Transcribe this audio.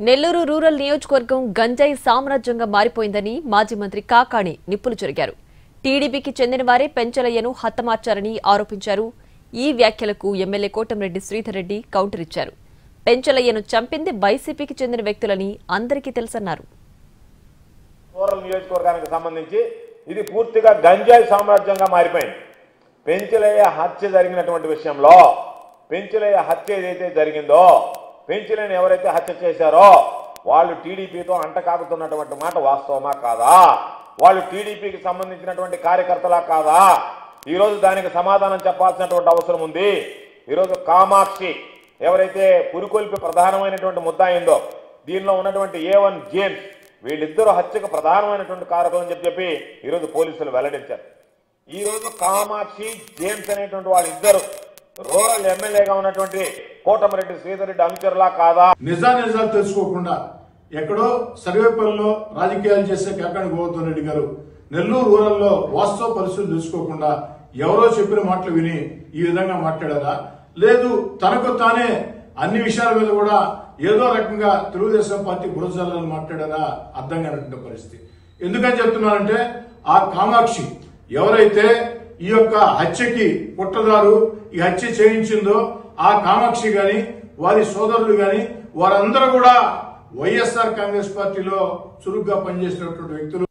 Nellore rural నియోజకవర్గం గంజాయి సామ్రాజ్యంగా మారిపోయిందని మాజీ మంత్రి కాకాణి నిప్పులు చెరిగారు. టీడీపీకి చెందిన వారే పెంచలయ్యను హతమార్చారని ఆరోపించారు. ఈ వ్యాఖ్యలకు ఎమ్మెల్యే కోటంరెడ్డి శ్రీధర్ రెడ్డి కౌంటర్ ఇచ్చారు. పెంచలయ్యను చంపింది వైసీపీకి చెందిన వ్యక్తులని అందరికీ తెలుసన్నారు. రూరల్ నియోజకవర్గానికి సంబంధించి ఇది పూర్తిగా గంజాయి సామ్రాజ్యంగా మారిపోయింది. పెంచలయ్య హత్య జరిగినటువంటి విషయంలో పెంచలయ్య హత్య ఏదైతే జరిగిందో పెంచలేని ఎవరైతే హత్య చేశారో వాళ్ళు టీడీపీతో అంటకాగుతున్నటువంటి మాట వాస్తవమా కాదా? వాళ్ళు టీడీపీకి సంబంధించినటువంటి కార్యకర్తలా కాదా? ఈరోజు దానికి సమాధానం చెప్పాల్సినటువంటి అవసరం ఉంది. ఈరోజు కామాక్షి ఎవరైతే పురికొల్పి ప్రధానమైనటువంటి ముద్దాయిందో దీనిలో ఉన్నటువంటి A1 జేమ్స్ వీళ్ళిద్దరూ హత్యకు ప్రధానమైనటువంటి కారకులు అని చెప్పి ఈరోజు పోలీసులు వెల్లడించారు. ఈరోజు కామాక్షి జేమ్స్ అనేటువంటి వాళ్ళిద్దరు రూరల్ ఎమ్మెల్యేగా ఉన్నటువంటి కోటమిరెడ్డి శ్రీధర్ రెడ్డి అనుచరులా కాదా? నిజాలు తెలుసుకోకుండా ఎక్కడో సర్వేపల్లిలో రాజకీయాలు చేసే కాకాణి గోవర్ధన్ రెడ్డి గారు నెల్లూరు రూరల్లో వాస్తవ పరిస్థితులు తెలుసుకోకుండా ఎవరో చెప్పిన మాటలు విని ఈ విధంగా మాట్లాడారా? లేదు తనకు తానే అన్ని విషయాల మీద కూడా ఏదో రకంగా తెలుగుదేశం పార్టీ బురజల్లని మాట్లాడారా? అర్థం కానటువంటి పరిస్థితి. ఎందుకని చెప్తున్నానంటే ఆ కామాక్షి ఎవరైతే ఈ యొక్క హత్యకి పుట్టదారు ఈ హత్య చేయించిందో ఆ కామాక్షి గాని వారి సోదరులు గాని వారందరూ కూడా వైఎస్ఆర్ కాంగ్రెస్ పార్టీలో చురుగ్గా పనిచేసినటువంటి వ్యక్తులు.